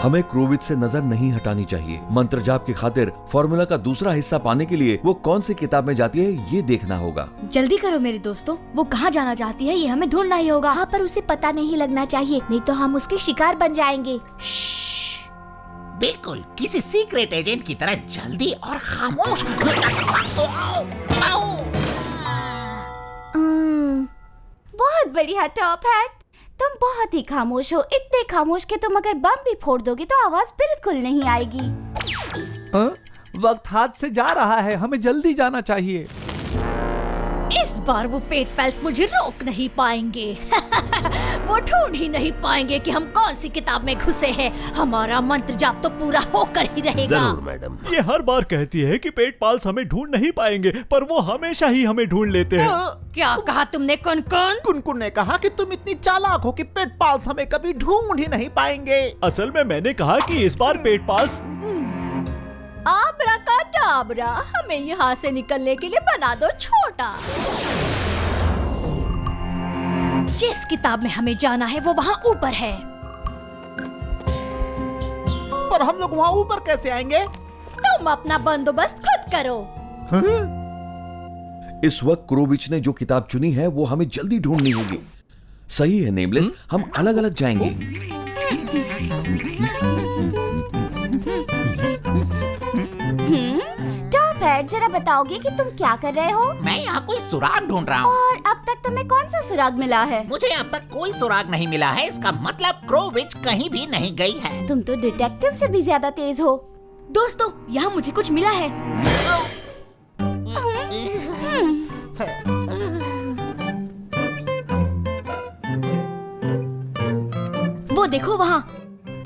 हमें क्रोविच से नजर नहीं हटानी चाहिए। मंत्र जाप की खातिर फॉर्मूला का दूसरा हिस्सा पाने के लिए वो कौन सी किताब में जाती है ये देखना होगा। जल्दी करो मेरे दोस्तों, वो कहाँ जाना चाहती है ये हमें ढूंढना ही होगा। हाँ, पर उसे पता नहीं लगना चाहिए, नहीं तो हम उसके शिकार बन जाएंगे। बिल्कुल किसी सीक्रेट एजेंट की तरह जल्दी और खामोश। बहुत बढ़िया टॉप हैट, तुम बहुत ही खामोश हो, इतने खामोश के तुम अगर बम भी फोड़ दोगे तो आवाज बिल्कुल नहीं आएगी। वक्त हाथ से जा रहा है, हमें जल्दी जाना चाहिए। इस बार वो पेट पैल्स मुझे रोक नहीं पाएंगे। वो ढूंढ ही नहीं पाएंगे कि हम कौन सी किताब में घुसे हैं। हमारा मंत्र जाप तो पूरा होकर ही रहेगा। जरूर मैडम। ये हर बार कहती है कि पेट पाल्स हमें ढूंढ नहीं पाएंगे, पर वो हमेशा ही हमें ढूंढ लेते हैं। क्या कहा तुमने कुनकुन? कुनकुन ने कहा कि तुम इतनी चालाक हो कि पेट पाल्स हमें कभी ढूंढ ही नहीं पाएंगे। असल में मैंने कहा कि इस बार पेट पाल्स आब्राकाडाब्रा, हमें यहाँ से निकलने के लिए बना दो छोटा। जिस किताब में हमें जाना है वो वहाँ ऊपर है। पर हम लोग वहाँ ऊपर कैसे आएंगे? तुम अपना बंदोबस्त खुद करो। इस वक्त क्रोविच ने जो किताब चुनी है वो हमें जल्दी ढूंढनी होगी। सही है नेमलेस, हम अलग अलग जाएंगे। टॉप हैट, जरा बताओगे कि तुम क्या कर रहे हो? मैं यहाँ कोई सुराग ढूंढ रहा हूँ। और अब तक तुम्हें कौन सा सुराग मिला है? मुझे अब तक कोई सुराग नहीं मिला है, इसका मतलब क्रोविच कहीं भी नहीं गई है। तुम तो डिटेक्टिव से भी ज्यादा तेज हो। दोस्तों, यहाँ मुझे कुछ मिला है। वो देखो वहाँ।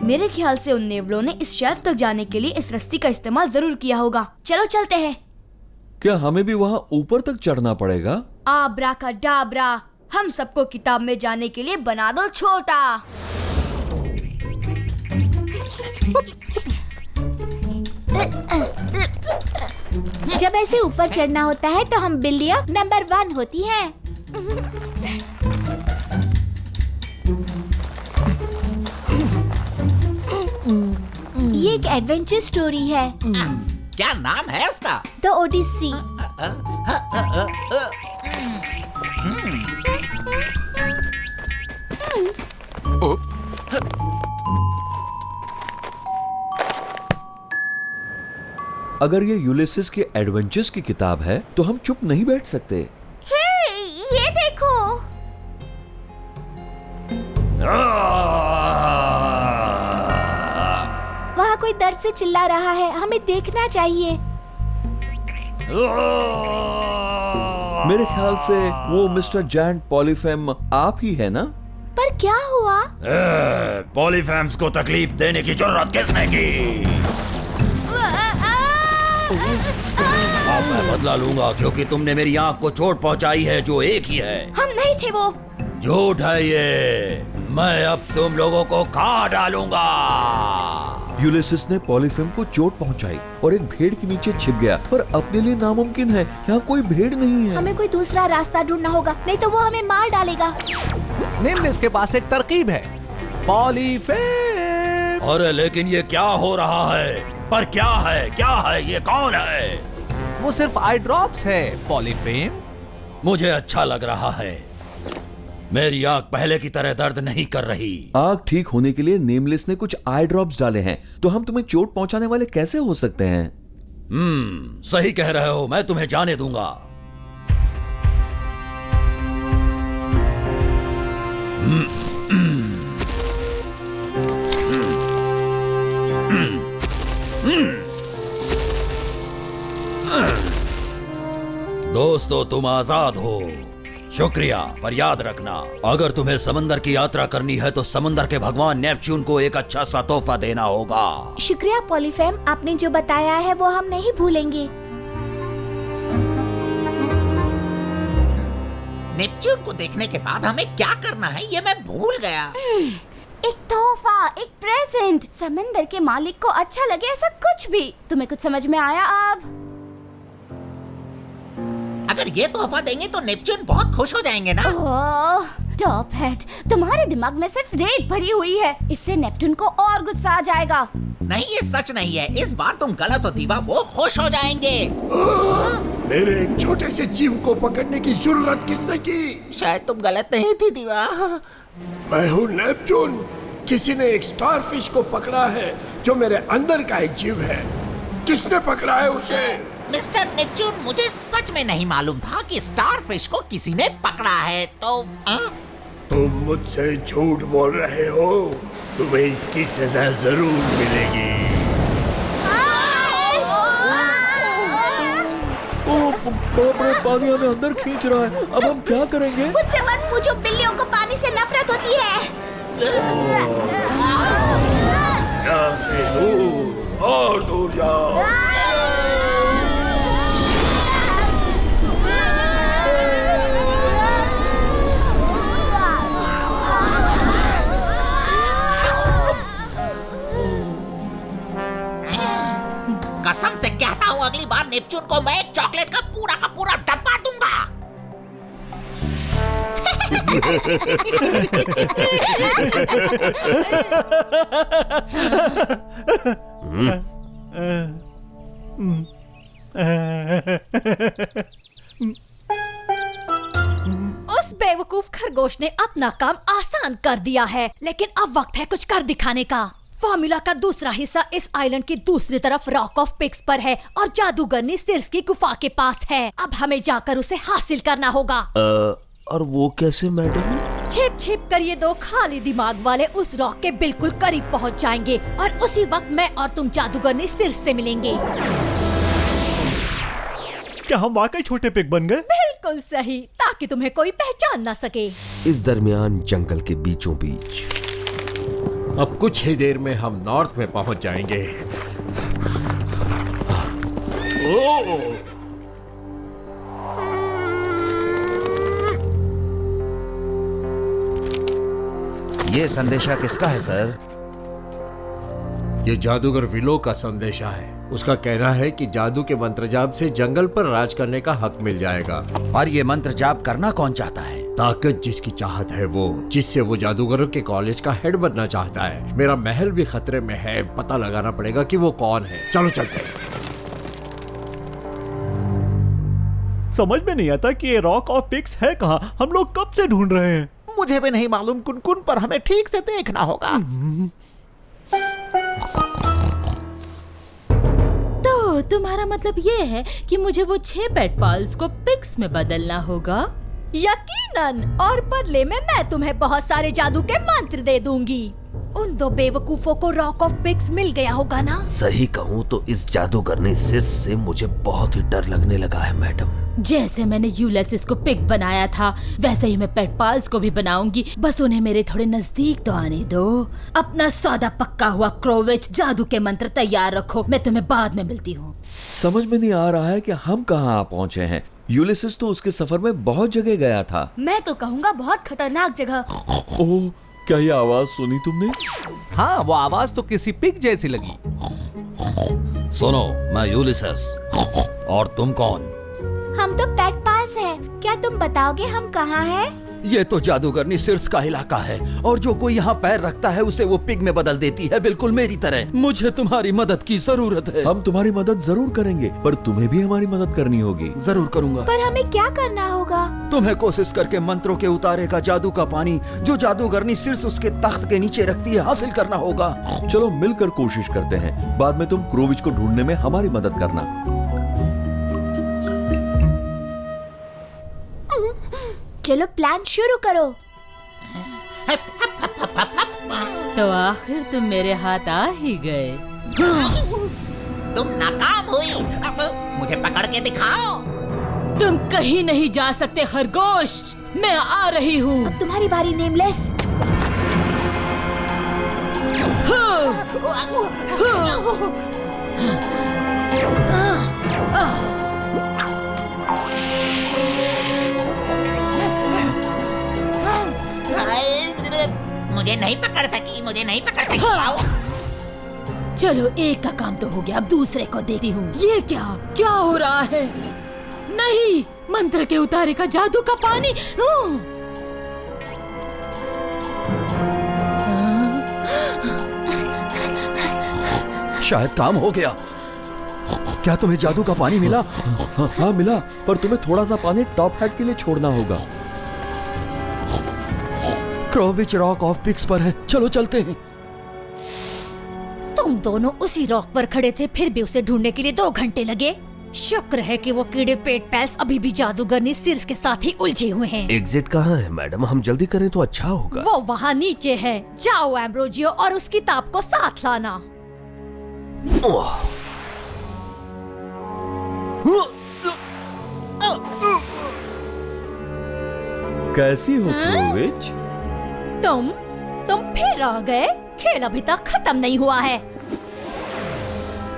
मेरे ख्याल से उन नेवलों ने इस शेल्फ तक जाने के लिए इस रस्सी का इस्तेमाल जरूर किया होगा। चलो चलते हैं। क्या हमें भी वहाँ ऊपर तक चढ़ना पड़ेगा? आब्राकाडाब्रा, हम सबको किताब में जाने के लिए बना दो छोटा। जब ऐसे ऊपर चढ़ना होता है तो हम बिल्लियाँ नंबर 1 होती हैं। ये एक एडवेंचर स्टोरी है। क्या नाम है उसका? द ओडिसी। अगर ये यूलिसिस के एडवेंचर्स की किताब है तो हम चुप नहीं बैठ सकते। हे, ये देखो। वहाँ कोई दर्द से चिल्ला रहा है, हमें देखना चाहिए। मेरे ख्याल से वो मिस्टर जैंट पॉलीफेम आप ही है ना? पर क्या हुआ? पॉलीफेम्स को तकलीफ देने की जरूरत किसने की? अब मैं बदला लूंगा क्योंकि तुमने मेरी आंख को चोट पहुंचाई है जो एक ही है। हम नहीं थे वो। झूठ है ये। मैं अब तुम लोगों को खा डालूंगा। यूलिसिस ने पॉलीफेम को चोट पहुंचाई और एक भेड़ के नीचे छिप गया, पर अपने लिए नामुमकिन है, यहाँ कोई भेड़ नहीं है। हमें कोई दूसरा रास्ता ढूंढना होगा, नहीं तो वो हमें मार डालेगा। नेमलेस के पास एक तरकीब है, पॉलीफेम। अरे लेकिन ये क्या हो रहा है? पर क्या है, क्या है, ये कौन है? वो सिर्फ आई ड्रॉप्स है पॉलीफेम। मुझे अच्छा लग रहा है। मेरी आंख पहले की तरह दर्द नहीं कर रही। आग ठीक होने के लिए नेमलेस ने कुछ आई ड्रॉप्स डाले हैं, तो हम तुम्हें चोट पहुंचाने वाले कैसे हो सकते हैं? सही कह रहे हो, मैं तुम्हें जाने दूंगा। दोस्तों, तुम आजाद हो। शुक्रिया, पर याद रखना, अगर तुम्हें समंदर की यात्रा करनी है तो समंदर के भगवान नेपच्यून को एक अच्छा सा तोहफा देना होगा। शुक्रिया पॉलीफेम, आपने जो बताया है वो हम नहीं भूलेंगे। नेपच्यून को देखने के बाद हमें क्या करना है ये मैं भूल गया। एक तोहफा, एक प्रेजेंट। समंदर के मालिक को अच्छा लगे ऐसा कुछ भी। तुम्हें कुछ समझ में आया अब? अगर ये तोहफा देंगे तो नेपच्यून बहुत खुश हो जाएंगे ना। ओह, टॉप हैट, तुम्हारे दिमाग में सिर्फ रेत भरी हुई है। इससे नेपट्टून को और गुस्सा आ जाएगा। नहीं, ये सच नहीं है। इस बार तुम गलत हो दीवा, वो खुश हो जाएंगे। मेरे एक छोटे से जीव को पकड़ने की जरूरत किसने की? शायद तुम गलत नहीं थी दीवा। मैं हूँ नेपच्यून। किसी ने एक स्टारफिश को पकड़ा है जो मेरे अंदर का एक जीव है। किसने पकड़ा है उसे? मिस्टर नेपच्यून, मुझे सच में नहीं मालूम था कि स्टारफिश को किसी ने पकड़ा है। तो तुम मुझसे झूठ बोल रहे हो। तुम्हें इसकी सजा जरूर मिलेगी। बाप रे, पानी हमें अंदर खींच रहा है। अब हम क्या करेंगे? मुझसे मत पूछो, बिल्लियों को पानी से नफरत होती है। यहाँ से दूर और दूर जाओ। कसम से कहता हूँ, अगली बार नेपच्यून को मैं एक चॉकलेट का पूरा डब्बा दूंगा। उस बेवकूफ खरगोश ने अपना काम आसान कर दिया है, लेकिन अब वक्त है कुछ कर दिखाने का। फॉर्मूला का दूसरा हिस्सा इस आइलैंड की दूसरी तरफ रॉक ऑफ पिग्स पर है और जादूगरनी सिर्स की गुफा के पास है। अब हमें जाकर उसे हासिल करना होगा। और वो कैसे मैडम? छिप छिप कर ये दो खाली दिमाग वाले उस रॉक के बिल्कुल करीब पहुंच जाएंगे और उसी वक्त मैं और तुम जादूगरनी सिर्स से मिलेंगे। क्या हम वाकई छोटे पिग बन गए? बिल्कुल सही, ताकि तुम्हें कोई पहचान ना सके। इस दरमियान जंगल के बीचों बीच। अब कुछ ही देर में हम नॉर्थ में पहुंच जाएंगे। ओह! ये संदेशा किसका है सर? ये जादूगर विलो का संदेशा है। उसका कहना है कि जादू के मंत्र जाप से जंगल पर राज करने का हक मिल जाएगा। और ये मंत्र जाप करना कौन चाहता है? ताकत जिसकी चाहत है वो, जिससे वो जादूगरों के कॉलेज का हेड बनना चाहता है। मेरा महल भी खतरे में है, पता लगाना पड़ेगा कि वो कौन है। चलो चलते हैं। समझ में नहीं आता कि ये रॉक ऑफ पिग्स है कहाँ। हम लोग कब से ढूंढ रहे हैं। मुझे भी नहीं मालूम कुनकुन, पर हमें ठीक से देखना होगा। तो तुम्हारा मतलब ये है कि मुझे वो 6 पेट पाल्स को पिग्स में बदलना होगा? यकीनन, और बदले में मैं तुम्हें बहुत सारे जादू के मंत्र दे दूंगी। उन दो बेवकूफों को रॉक ऑफ पिग्स मिल गया होगा ना? सही कहूँ तो इस जादूगरनी सिर्स से मुझे बहुत ही डर लगने लगा है मैडम। जैसे मैंने यूलिसिस को पिग बनाया था, वैसे ही मैं पेट पाल्स को भी बनाऊंगी। बस उन्हें मेरे थोड़े नजदीक तो आने दो। अपना सौदा पक्का हुआ क्रोविच, जादू के मंत्र तैयार रखो। मैं तुम्हें बाद में मिलती हूँ। समझ में नहीं आ रहा है कि हम कहाँ पहुँचे हैं। यूलिसिस तो उसके सफर में बहुत जगह गया था। मैं तो कहूँगा बहुत खतरनाक जगह। ओह, क्या ये आवाज सुनी तुमने? हाँ, वो आवाज तो किसी पिग जैसी लगी। सुनो, मैं यूलिसिस। और तुम कौन? हम तो पेट पाल्स हैं। क्या तुम बताओगे हम कहाँ हैं? ये तो जादूगरनी सिर्स का इलाका है और जो कोई यहाँ पैर रखता है उसे वो पिग में बदल देती है, बिल्कुल मेरी तरह। मुझे तुम्हारी मदद की जरूरत है। हम तुम्हारी मदद जरूर करेंगे, पर तुम्हें भी हमारी मदद करनी होगी। जरूर करूँगा। पर हमें क्या करना होगा? तुम्हें कोशिश करके मंत्रों के उतारे का जादू का पानी जो जादूगरनी सिर्स उसके तख्त के नीचे रखती है हासिल करना होगा। चलो मिलकर कोशिश करते हैं। बाद में तुम क्रोविच को ढूंढने में हमारी मदद करना। चलो प्लान शुरू करो। तो आखिर तुम मेरे हाथ आ ही गए। तुम नाकाम हुई। अब मुझे पकड़ के दिखाओ। तुम कहीं नहीं जा सकते खरगोश, मैं आ रही हूँ। अब तुम्हारी बारी नेमलेस। मुझे नहीं पकड़ सकी, मुझे नहीं पकड़ सकी। आओ। चलो, एक का काम तो हो गया, अब दूसरे को देती हूँ। ये क्या हो रहा है? नहीं, मंत्र के उतारे का जादू का पानी। शायद काम हो गया। क्या तुम्हें जादू का पानी मिला? हाँ मिला, पर तुम्हें थोड़ा सा पानी टॉप हैट के लिए छोड़ना होगा। क्रोविच रॉक ऑफ पिक्स पर है, चलो चलते हैं। तुम दोनों उसी रॉक पर खड़े थे, फिर भी उसे ढूंढने के लिए 2 घंटे लगे। शुक्र है कि वो कीड़े पेट पैल्स अभी भी जादूगरनी सिर्स के साथ ही उलझे हुए हैं। एग्जिट कहाँ है मैडम? हम जल्दी करें तो अच्छा होगा। वो वहाँ नीचे है। जाओ एम्ब्रोजियो और उस किताब को साथ लाना। कैसी हो क्रोविच? तुम फिर आ गए? खेल अभी तक खत्म नहीं हुआ है।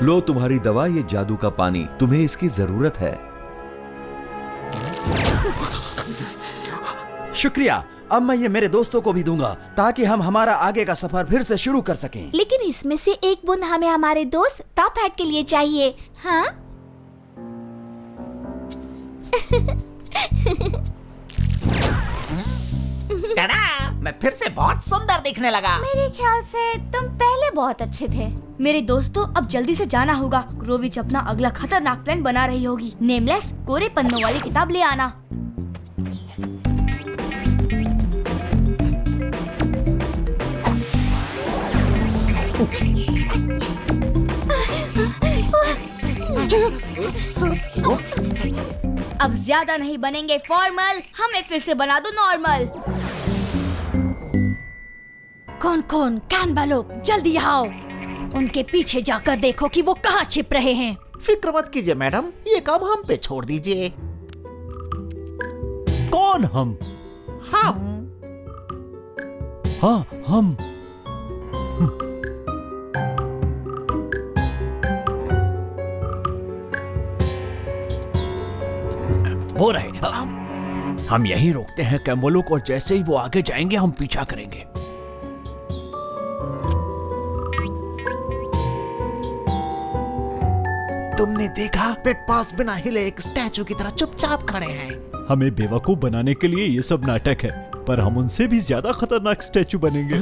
लो तुम्हारी दवा, ये जादू का पानी, तुम्हें इसकी जरूरत है। शुक्रिया। अब मैं ये मेरे दोस्तों को भी दूंगा ताकि हम हमारा आगे का सफर फिर से शुरू कर सकें। लेकिन इसमें से एक बूंद हमें हमारे दोस्त टॉप हैट के लिए चाहिए। हाँ? टड़ा! मैं फिर से बहुत सुंदर दिखने लगा। मेरे ख्याल से तुम पहले बहुत अच्छे थे। मेरे दोस्तों, अब जल्दी से जाना होगा। क्रोविच अपना अगला खतरनाक प्लान बना रही होगी। नेमलेस, कोरे पन्नों वाली किताब ले आना। अब ज्यादा नहीं बनेंगे फॉर्मल, हमें फिर से बना दो नॉर्मल। कौन कौन कैनबा लोग जल्दी आओ। उनके पीछे जाकर देखो कि वो कहाँ छिप रहे हैं। फिक्र मत कीजिए मैडम, ये काम हम पे छोड़ दीजिए। कौन हम? हम हाँ हम। वो रहे। हम यहीं रोकते हैं कैम्बोलो को, और जैसे ही वो आगे जाएंगे हम पीछा करेंगे। तुमने देखा? पेट पास बिना हिले एक स्टैचू की तरह चुपचाप खड़े हैं। हमें बेवकूफ बनाने के लिए ये सब नाटक है, पर हम उनसे भी ज्यादा खतरनाक स्टैचू बनेंगे।